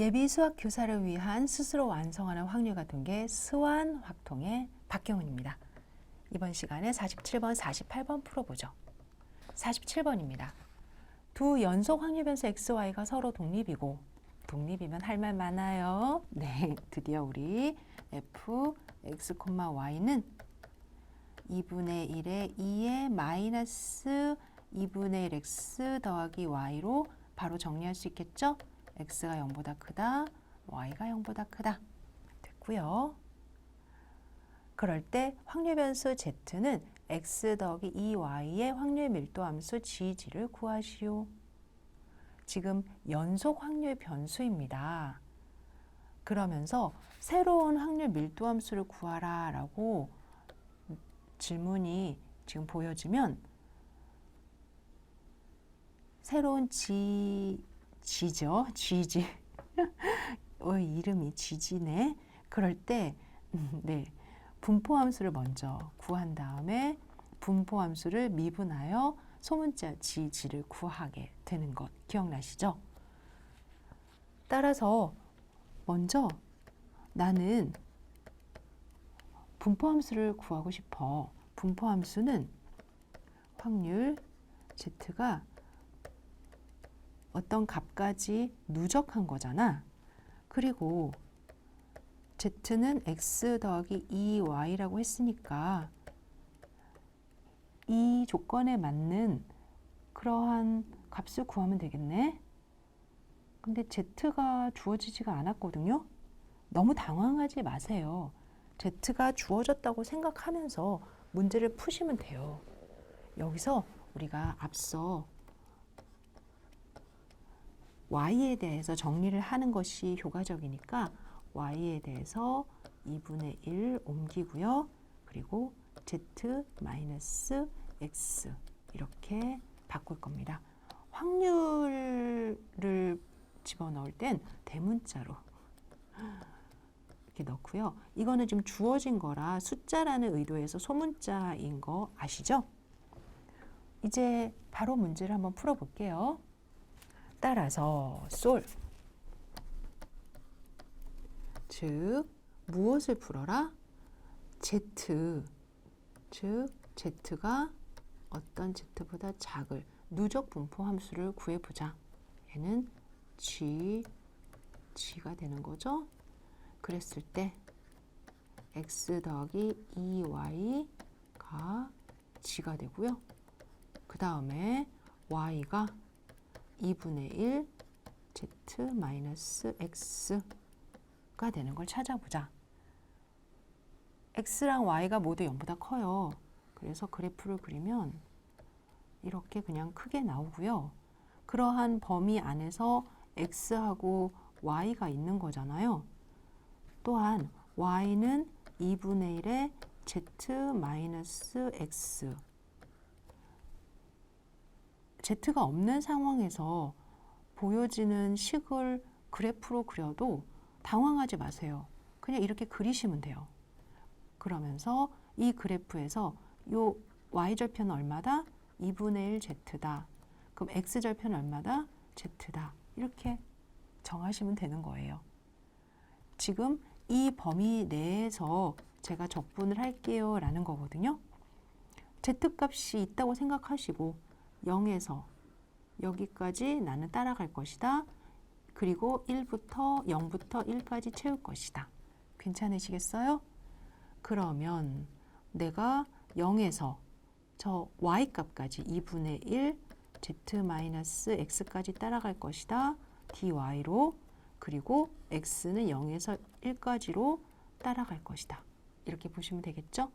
예비 수학 교사를 위한 스스로 완성하는 확률과 통계 스완 확통의 박경훈입니다. 이번 시간에 47번, 48번 풀어보죠. 47번입니다. 두 연속 확률 변수 x, y가 서로 독립이고, 독립이면 할 말 많아요. 네, 드디어 우리 f, x, y는 2분의 1에 2의 마이너스 2분의 1 x 더하기 y로 바로 정리할 수 있겠죠? x가 0보다 크다, y가 0보다 크다. 됐고요. 그럴 때 확률 변수 z는 x 더하기 2y의 확률 밀도 함수 g를 구하시오. 지금 연속 확률 변수입니다. 그러면서 새로운 확률 밀도 함수를 구하라 라고 질문이 지금 보여지면 새로운 G죠. G지. 이름이 G지네. 그럴 때 네, 분포함수를 먼저 구한 다음에 분포함수를 미분하여 소문자 G를 구하게 되는 것 기억나시죠? 따라서 먼저 나는 분포함수를 구하고 싶어. 분포함수는 확률 Z가 어떤 값까지 누적한 거잖아. 그리고 Z는 x 더하기 2y라고 했으니까 이 조건에 맞는 그러한 값을 구하면 되겠네. 근데 Z가 주어지지가 않았거든요. 너무 당황하지 마세요. Z가 주어졌다고 생각하면서 문제를 푸시면 돼요. 여기서 우리가 앞서 y에 대해서 정리를 하는 것이 효과적이니까 y에 대해서 2분의 1 옮기고요. 그리고 z-x 이렇게 바꿀 겁니다. 확률을 집어넣을 땐 대문자로 이렇게 넣고요. 이거는 지금 주어진 거라 숫자라는 의도에서 소문자인 거 아시죠? 이제 바로 문제를 한번 풀어볼게요. 따라서 솔, 즉 무엇을 풀어라? z, 즉 z가 어떤 z보다 작을 누적 분포 함수를 구해보자. 얘는 g가 되는 거죠. 그랬을 때 x 더하기 2y가 g가 되고요. 그 다음에 y가 2분의 1 z-x가 되는 걸 찾아보자. x랑 y가 모두 0보다 커요. 그래서 그래프를 그리면 이렇게 그냥 크게 나오고요. 그러한 범위 안에서 x하고 y가 있는 거잖아요. 또한 y는 2분의 1의 z-x z가 없는 상황에서 보여지는 식을 그래프로 그려도 당황하지 마세요. 그냥 이렇게 그리시면 돼요. 그러면서 이 그래프에서 요 y절편은 얼마다? 2분의 1 z다. 그럼 x절편은 얼마다? z다. 이렇게 정하시면 되는 거예요. 지금 이 범위 내에서 제가 적분을 할게요 라는 거거든요. z값이 있다고 생각하시고 0에서 여기까지 나는 따라갈 것이다. 그리고 0부터 1까지 채울 것이다. 괜찮으시겠어요? 그러면 내가 0에서 저 y값까지 2분의 1 z-x까지 따라갈 것이다. dy로 그리고 x는 0에서 1까지로 따라갈 것이다. 이렇게 보시면 되겠죠?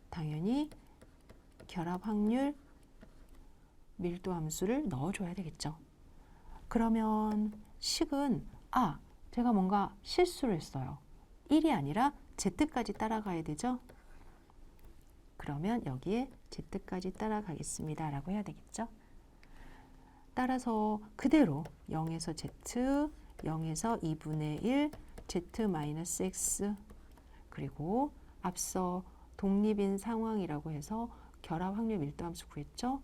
당연히 결합 확률 밀도 함수를 넣어줘야 되겠죠. 그러면 식은 제가 뭔가 실수를 했어요. 1이 아니라 z까지 따라가야 되죠. 그러면 여기에 z까지 따라가겠습니다 라고 해야 되겠죠. 따라서 그대로 0에서 z, 0에서 2분의 1 z-x 그리고 앞서 독립인 상황이라고 해서 결합 확률 밀도 함수 구했죠.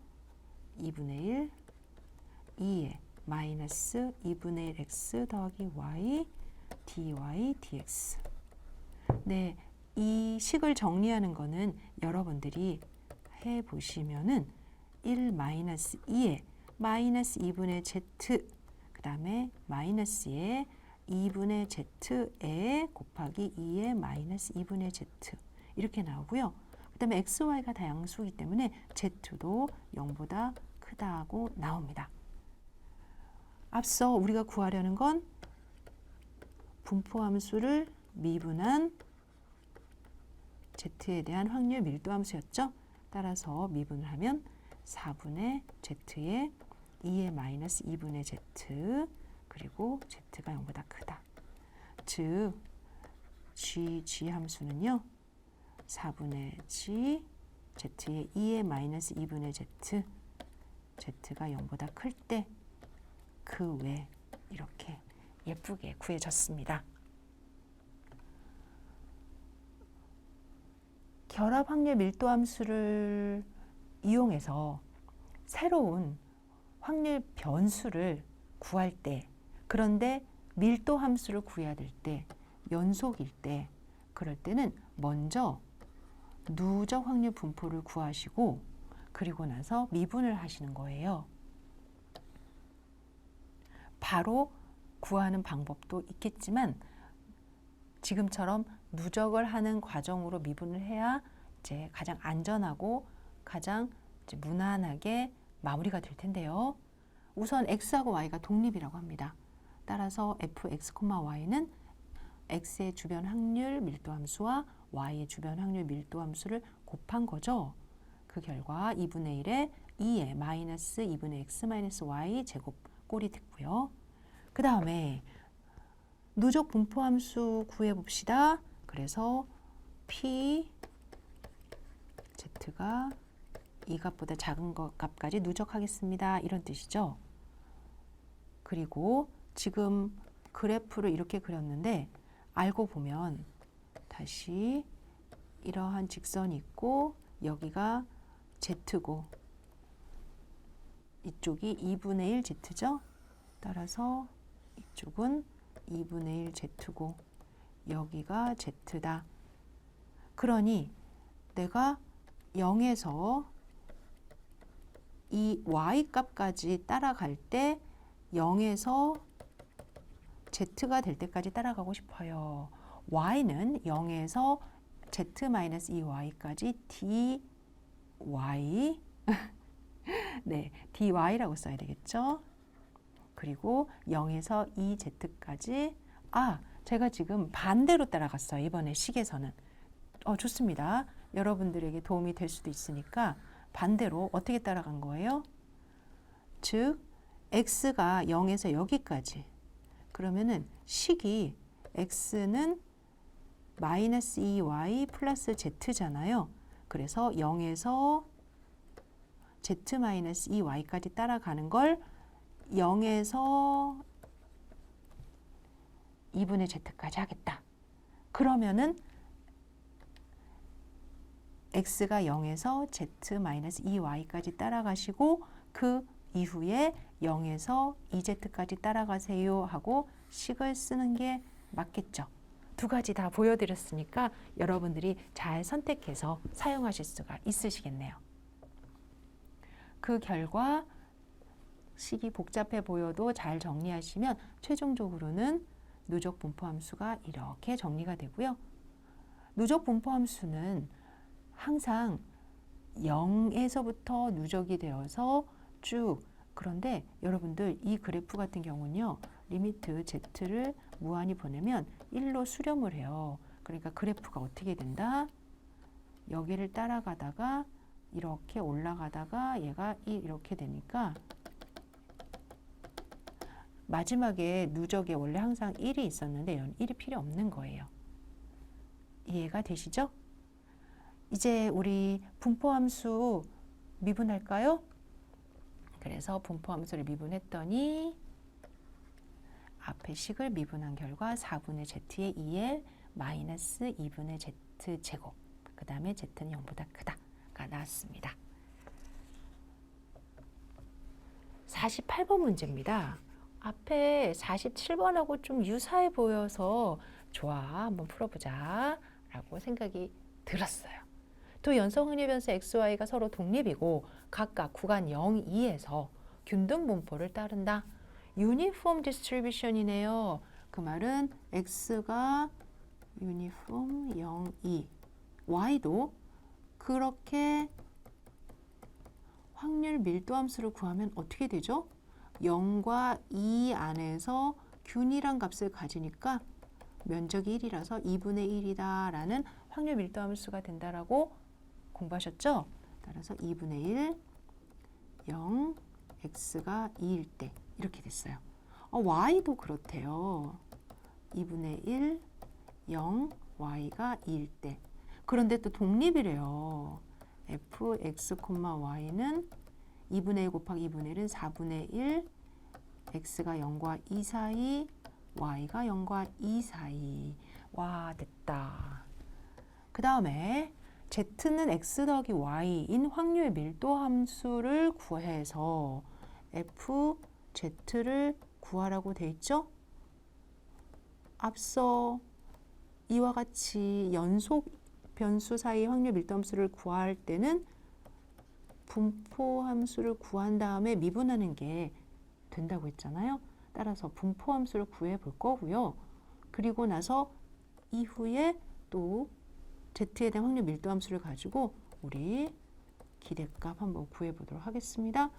2분의 1, 2에 마이너스 2분의 1 x 더하기 y dy dx. 네, 이 식을 정리하는 거는 여러분들이 해보시면은 1 마이너스 2에 마이너스 2분의 z 그 다음에 마이너스에 2분의 z에 곱하기 2에 마이너스 2분의 z 이렇게 나오고요. 그 다음에 x, y가 다 양수이기 때문에 z도 0보다 크다고 나옵니다. 앞서 우리가 구하려는 건 분포함수를 미분한 z에 대한 확률 밀도함수였죠. 따라서 미분을 하면 4분의 z에 2의 마이너스 2분의 z 그리고 z가 0보다 크다. 즉 g 함수는요. 4분의 g z에 2의 마이너스 2분의 z z가 0보다 클 때 그 외 이렇게 예쁘게 구해졌습니다. 결합 확률 밀도 함수를 이용해서 새로운 확률 변수를 구할 때, 그런데 밀도 함수를 구해야 될 때, 연속일 때, 그럴 때는 먼저 누적 확률 분포를 구하시고 그리고 나서 미분을 하시는 거예요. 바로 구하는 방법도 있겠지만 지금처럼 누적을 하는 과정으로 미분을 해야 이제 가장 안전하고 가장 이제 무난하게 마무리가 될 텐데요. 우선 x하고 y가 독립이라고 합니다. 따라서 fx, y는 x의 주변 확률 밀도함수와 y의 주변 확률 밀도함수를 곱한 거죠. 그 결과 2분의 1에 2에 마이너스 2분의 x 마이너스 y 제곱 꼴이 됐고요. 그 다음에 누적 분포함수 구해봅시다. 그래서 p z가 이 값보다 작은 값까지 누적하겠습니다. 이런 뜻이죠. 그리고 지금 그래프를 이렇게 그렸는데 알고 보면 다시 이러한 직선이 있고 여기가 z고 이쪽이 2분의 1 z죠. 따라서 이쪽은 2분의 1 z고 여기가 z다. 그러니 내가 0에서 이 y 값까지 따라갈 때 0에서 z가 될 때까지 따라가고 싶어요. y는 0에서 z-2y까지 dy 네, dy라고 써야 되겠죠. 그리고 0에서 2z까지 제가 지금 반대로 따라갔어요. 이번에 식에서는. 좋습니다. 여러분들에게 도움이 될 수도 있으니까 반대로 어떻게 따라간 거예요? 즉 x가 0에서 여기까지 그러면은 식이 x는 마이너스 2y 플러스 z잖아요. 그래서 0에서 z-2y까지 따라가는 걸 0에서 2분의 z까지 하겠다. 그러면은 x가 0에서 z-2y까지 따라가시고 그 이후에 0에서 2z까지 따라가세요 하고 식을 쓰는 게 맞겠죠. 두 가지 다 보여드렸으니까 여러분들이 잘 선택해서 사용하실 수가 있으시겠네요. 그 결과 식이 복잡해 보여도 잘 정리하시면 최종적으로는 누적 분포함수가 이렇게 정리가 되고요. 누적 분포함수는 항상 0에서부터 누적이 되어서 쭉 그런데 여러분들 이 그래프 같은 경우는요. 리미트 z를 무한히 보내면 1로 수렴을 해요. 그러니까 그래프가 어떻게 된다? 여기를 따라가다가 이렇게 올라가다가 얘가 이렇게 되니까 마지막에 누적에 원래 항상 1이 있었는데 1이 필요 없는 거예요. 이해가 되시죠? 이제 우리 분포함수 미분할까요? 그래서 분포함수를 미분했더니 앞에 식을 미분한 결과 4분의 z의 2에 마이너스 2분의 z 제곱 그 다음에 z는 0보다 크다가 나왔습니다. 48번 문제입니다. 앞에 47번하고 좀 유사해 보여서 좋아, 한번 풀어보자 라고 생각이 들었어요. 두 연속 확률 변수 xy가 서로 독립이고 각각 구간 0, 2에서 균등 분포를 따른다. 유니폼 디스트리뷰션이네요. 그 말은 x가 유니폼 0, 2, y도 그렇게 확률 밀도함수를 구하면 어떻게 되죠? 0과 2 안에서 균이란 값을 가지니까 면적이 1이라서 2분의 1이다 라는 확률 밀도함수가 된다라고 공부하셨죠? 따라서 2분의 1, 0, x가 2일 때 이렇게 됐어요. y도 그렇대요. 2분의 1, 0, y가 2일 때. 그런데 또 독립이래요. fx, y는 2분의 1 곱하기 2분의 1은 4분의 1, x가 0과 2 사이, y가 0과 2 사이. 와, 됐다. 그 다음에 z는 x 더하기 y인 확률 밀도 함수를 구해서 fz를 구하라고 돼 있죠? 앞서 이와 같이 연속 변수 사이 확률 밀도 함수를 구할 때는 분포 함수를 구한 다음에 미분하는 게 된다고 했잖아요. 따라서 분포 함수를 구해 볼 거고요. 그리고 나서 이후에 또 z에 대한 확률 밀도 함수를 가지고 우리 기대값 한번 구해 보도록 하겠습니다.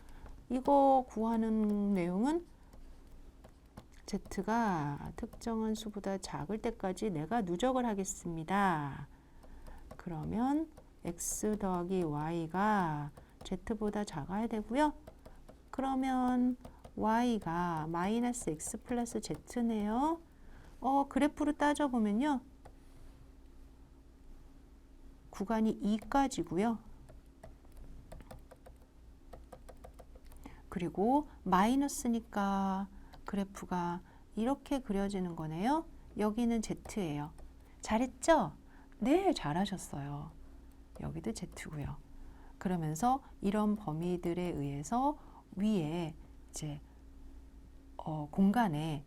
이거 구하는 내용은 z가 특정한 수보다 작을 때까지 내가 누적을 하겠습니다. 그러면 x 더하기 y가 z보다 작아야 되고요. 그러면 y가 마이너스 x 플러스 z네요. 그래프로 따져보면요. 구간이 2까지고요. 그리고 마이너스니까 그래프가 이렇게 그려지는 거네요. 여기는 z예요. 잘했죠? 네, 잘하셨어요. 여기도 z고요. 그러면서 이런 범위들에 의해서 위에 이제 공간에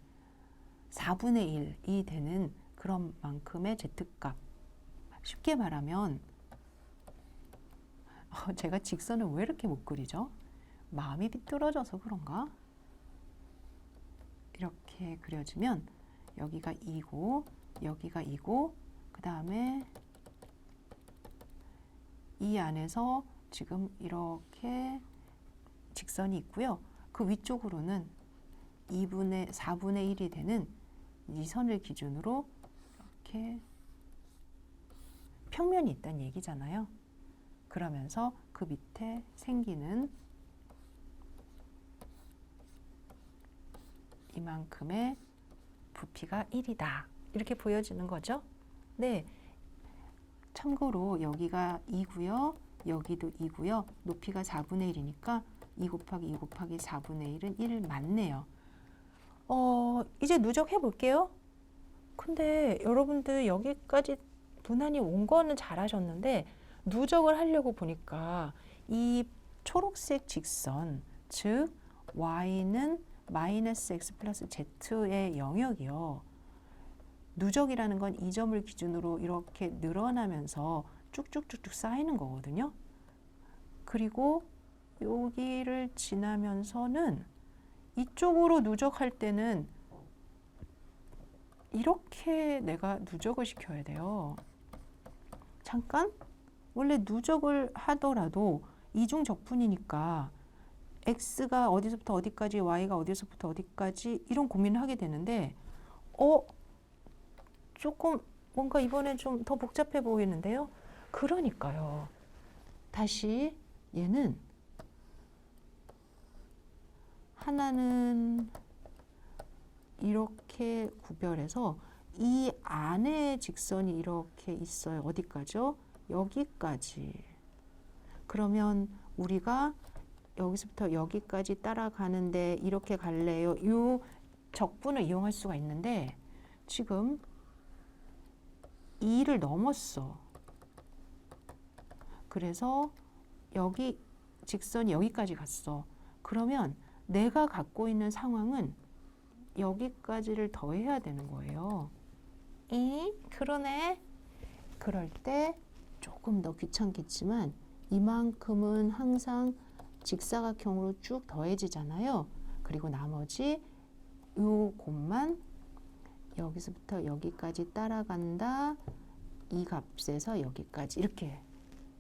4분의 1이 되는 그런 만큼의 z값. 쉽게 말하면 제가 직선을 왜 이렇게 못 그리죠? 마음이 삐뚤어져서 그런가? 이렇게 그려지면 여기가 2고 여기가 2고 그 다음에 이 안에서 지금 이렇게 직선이 있고요. 그 위쪽으로는 4분의 1이 되는 이 선을 기준으로 이렇게 평면이 있다는 얘기잖아요. 그러면서 그 밑에 생기는 이만큼의 부피가 1이다. 이렇게 보여지는 거죠. 네. 참고로 여기가 2고요. 여기도 2고요. 높이가 4분의 1이니까 2 곱하기 2 곱하기 4분의 1은 1 맞네요. 이제 누적해 볼게요. 근데 여러분들 여기까지 무난히 온 거는 잘하셨는데 누적을 하려고 보니까 이 초록색 직선, 즉 y는 마이너스 x 플러스 z의 영역이요. 누적이라는 건 이 점을 기준으로 이렇게 늘어나면서 쭉쭉쭉쭉 쌓이는 거거든요. 그리고 여기를 지나면서는 이쪽으로 누적할 때는 이렇게 내가 누적을 시켜야 돼요. 잠깐, 원래 누적을 하더라도 이중적분이니까 x가 어디서부터 어디까지, y가 어디서부터 어디까지 이런 고민을 하게 되는데 조금 뭔가 이번엔 좀 더 복잡해 보이는데요. 그러니까요. 다시 얘는 하나는 이렇게 구별해서 이 안에 직선이 이렇게 있어요. 어디까지요? 여기까지. 그러면 우리가 여기서부터 여기까지 따라가는데 이렇게 갈래요. 이 적분을 이용할 수가 있는데 지금 2를 넘었어. 그래서 여기 직선이 여기까지 갔어. 그러면 내가 갖고 있는 상황은 여기까지를 더해야 되는 거예요. 그러네. 그럴 때 조금 더 귀찮겠지만 이만큼은 항상 직사각형으로 쭉 더해지잖아요. 그리고 나머지 요 곱만 여기서부터 여기까지 따라간다. 이 값에서 여기까지 이렇게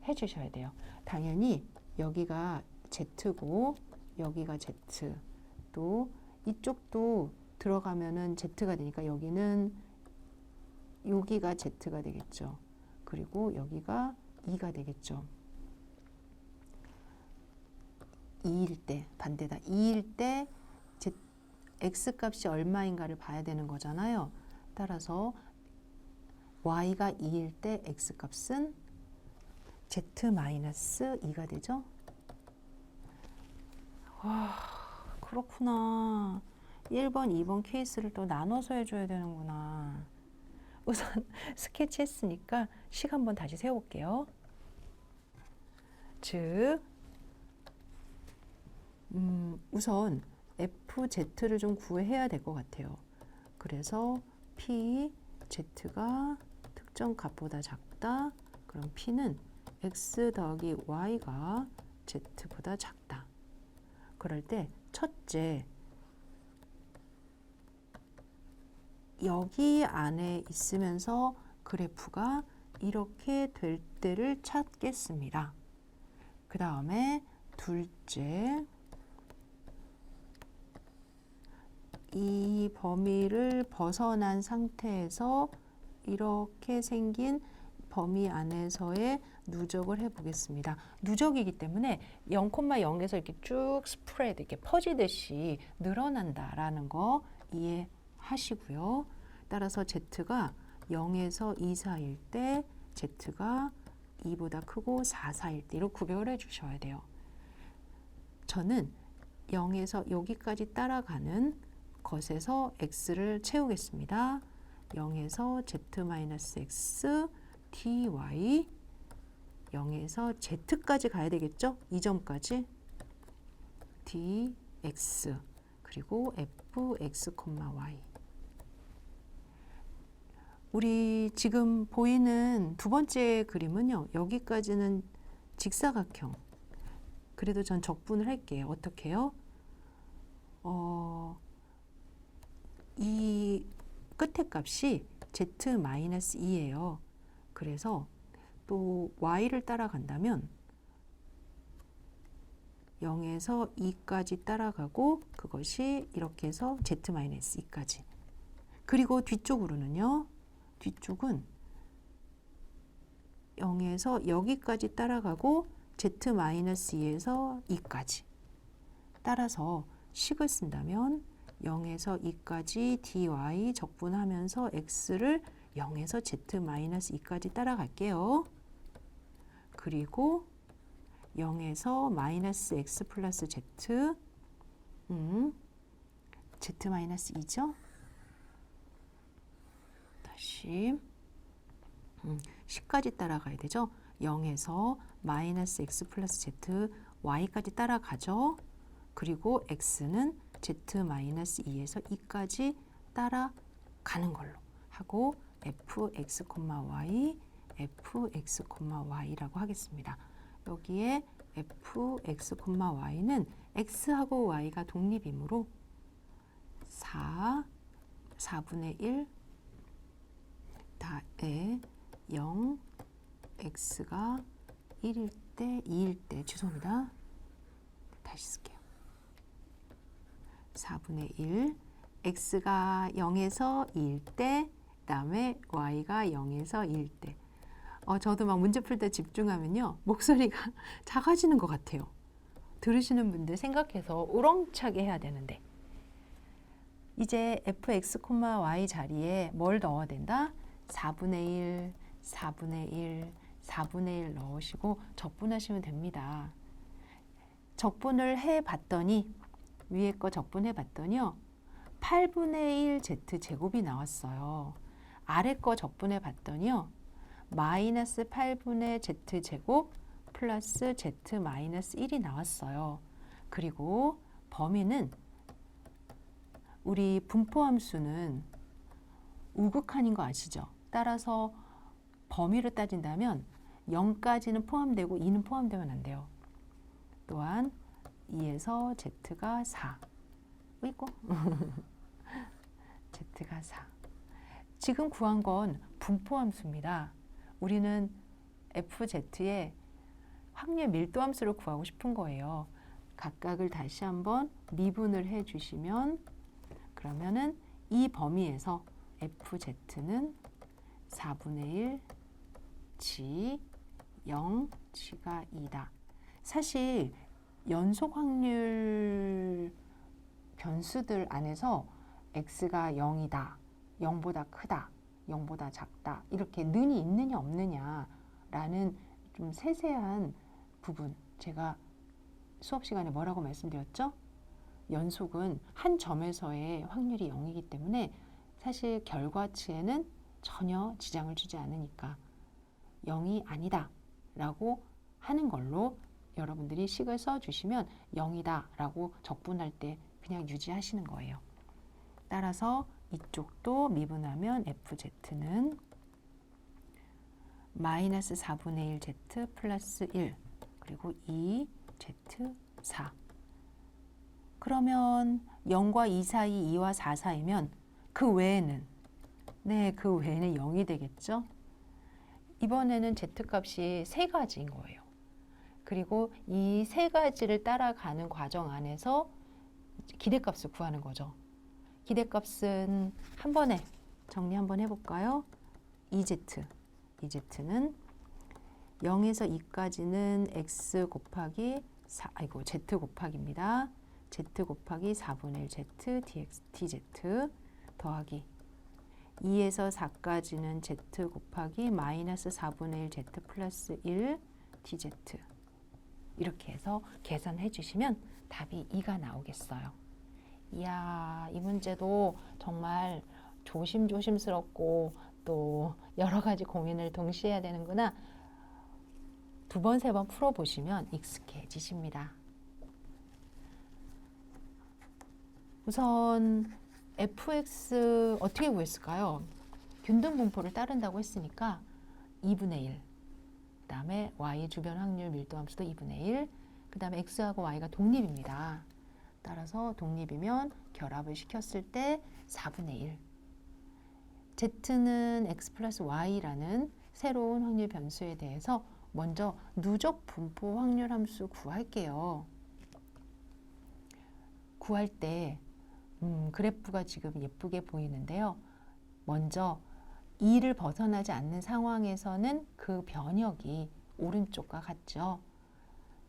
해주셔야 돼요. 당연히 여기가 Z고 여기가 Z, 또 이쪽도 들어가면은 Z가 되니까 여기는 여기가 Z가 되겠죠. 그리고 여기가 2가 되겠죠. 2일 때 반대다. 2일 때 X 값이 얼마인가를 봐야 되는 거잖아요. 따라서 Y가 2일 때 X 값은 Z-2가 되죠. 와, 그렇구나. 1번, 2번 케이스를 또 나눠서 해줘야 되는구나. 우선 스케치 했으니까 식 한번 다시 세워볼게요. 즉, 우선 FZ를 좀 구해야 될 것 같아요. 그래서 PZ가 특정 값보다 작다. 그럼 P는 X 더하기 Y가 Z보다 작다. 그럴 때 첫째, 여기 안에 있으면서 그래프가 이렇게 될 때를 찾겠습니다. 그 다음에 둘째, 이 범위를 벗어난 상태에서 이렇게 생긴 범위 안에서의 누적을 해보겠습니다. 누적이기 때문에 0,0에서 이렇게 쭉 스프레드, 이렇게 퍼지듯이 늘어난다라는 거 이해하시고요. 따라서 Z가 0에서 2 사이일 때 Z가 2보다 크고 4 사이일 때로 구별을 해주셔야 돼요. 저는 0에서 여기까지 따라가는 것에서 x를 채우겠습니다. 0에서 z-x dy 0에서 z까지 가야 되겠죠? 이 점까지 dx 그리고 fx, y. 우리 지금 보이는 두 번째 그림은요. 여기까지는 직사각형. 그래도 전 적분을 할게요. 어떻게 해요? 이 끝에 값이 z-2예요. 그래서 또 y를 따라간다면 0에서 2까지 따라가고 그것이 이렇게 해서 z-2까지. 그리고 뒤쪽으로는요. 뒤쪽은 0에서 여기까지 따라가고 z-2에서 2까지. 따라서 식을 쓴다면 0에서 2까지 dy 적분하면서 x를 0에서 z-2까지 따라갈게요. 그리고 0에서 마이너스 x 플러스 z z-2죠? 다시 10까지 따라가야 되죠? 0에서 마이너스 x 플러스 z y까지 따라가죠? 그리고 x는 z-2에서 2까지 따라가는 걸로 하고 fx, y, fx, y라고 하겠습니다. 여기에 fx, y는 x하고 y가 독립이므로 4분의 1 다에 0 x가 1일 때 2일 때 죄송합니다. 다시 쓸게요. 4분의 1 x가 0에서 2일 때 그다음에 y가 0에서 2일 때 저도 막 문제 풀 때 집중하면요. 목소리가 작아지는 것 같아요. 들으시는 분들 생각해서 우렁차게 해야 되는데 이제 fx, y 자리에 뭘 넣어야 된다? 4분의 1, 4분의 1, 4분의 1 넣으시고 적분하시면 됩니다. 적분을 해봤더니 위에 거 적분해 봤더니요. 8분의 1 z제곱이 나왔어요. 아래 거 적분해 봤더니요. 마이너스 8분의 z제곱 플러스 z 마이너스 1이 나왔어요. 그리고 범위는 우리 분포함수는 우극한인 거 아시죠? 따라서 범위를 따진다면 0까지는 포함되고 2는 포함되면 안 돼요. 또한 2에서 z가 4. 있고 z가 4. 지금 구한 건 분포함수입니다. 우리는 fz의 확률 밀도함수를 구하고 싶은 거예요. 각각을 다시 한번 미분을 해 주시면 그러면은 이 범위에서 fz는 4분의 1 g 0 g가 2다. 사실 연속 확률 변수들 안에서 x가 0이다, 0보다 크다, 0보다 작다 이렇게 는이 있느냐 없느냐라는 좀 세세한 부분 제가 수업 시간에 뭐라고 말씀드렸죠? 연속은 한 점에서의 확률이 0이기 때문에 사실 결과치에는 전혀 지장을 주지 않으니까 0이 아니다 라고 하는 걸로 여러분들이 식을 써주시면 0이다 라고 적분할 때 그냥 유지하시는 거예요. 따라서 이쪽도 미분하면 fz는 마이너스 4분의 1z 플러스 1 그리고 2z4. 그러면 0과 2 사이, 2와 4 사이면 그 외에는 그 외에는 0이 되겠죠. 이번에는 z값이 세 가지인 거예요. 그리고 이 세 가지를 따라가는 과정 안에서 기대값을 구하는 거죠. 기대값은 한 번에 정리 한번 해볼까요? 2z는 0에서 2까지는 x 곱하기 z 곱하기입니다. z 곱하기 4분의 1 z dz 더하기 2에서 4까지는 z 곱하기 마이너스 4분의 1 z 플러스 1 dz 이렇게 해서 계산해 주시면 답이 2가 나오겠어요. 이야, 이 문제도 정말 조심스럽고 또 여러 가지 고민을 동시에 해야 되는구나. 두 번, 세 번 풀어보시면 익숙해지십니다. 우선 fx 어떻게 구했을까요? 균등 분포를 따른다고 했으니까 2분의 1. 그 다음에 y 주변 확률 밀도함수도 2분의 1. 그 다음에 x하고 y가 독립입니다. 따라서 독립이면 결합을 시켰을 때 4분의 1. z는 x 플러스 y라는 새로운 확률 변수에 대해서 먼저 누적 분포 확률 함수 구할게요. 구할 때 그래프가 지금 예쁘게 보이는데요. 먼저 2를 벗어나지 않는 상황에서는 그 변역이 오른쪽과 같죠.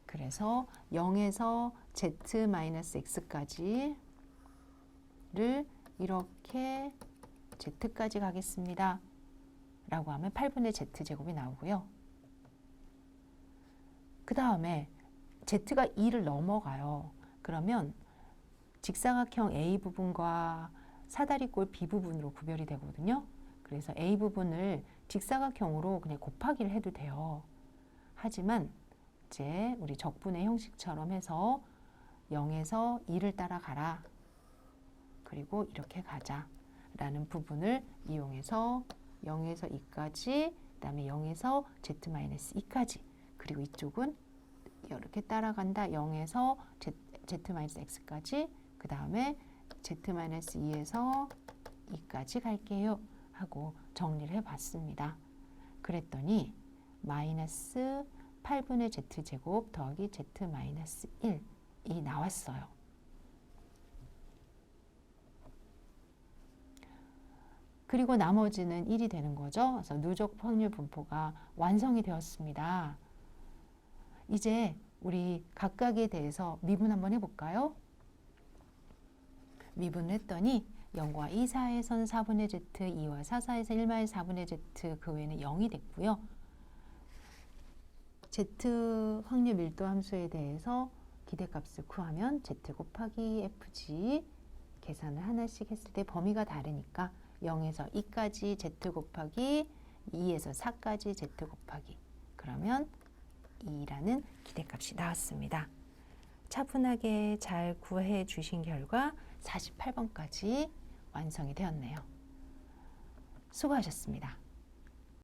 그래서 0에서 z-x까지를 이렇게 z까지 가겠습니다. 라고 하면 8분의 z제곱이 나오고요. 그 다음에 z가 2를 넘어가요. 그러면 직사각형 A 부분과 사다리꼴 B 부분으로 구별이 되거든요. 그래서 A 부분을 직사각형으로 그냥 곱하기를 해도 돼요. 하지만 이제 우리 적분의 형식처럼 해서 0에서 2를 따라가라. 그리고 이렇게 가자. 라는 부분을 이용해서 0에서 2까지, 그 다음에 0에서 z-2까지, 그리고 이쪽은 이렇게 따라간다. 0에서 z-x까지, 그 다음에 z-2에서 2까지 갈게요. 하고 정리를 해봤습니다. 그랬더니 마이너스 8분의 z제곱 더하기 z-1이 나왔어요. 그리고 나머지는 1이 되는 거죠. 그래서 누적 확률 분포가 완성이 되었습니다. 이제 우리 각각에 대해서 미분 한번 해볼까요? 미분을 했더니 0과 2 사이에서는 4분의 z, 2와 4 사이에서 1마의 4분의 z, 그 외에는 0이 됐고요. z 확률 밀도 함수에 대해서 기대값을 구하면 z 곱하기 fg 계산을 하나씩 했을 때 범위가 다르니까 0에서 2까지 z 곱하기 2에서 4까지 z 곱하기 그러면 2라는 기대값이 나왔습니다. 차분하게 잘 구해 주신 결과 48번까지 완성이 되었네요. 수고하셨습니다.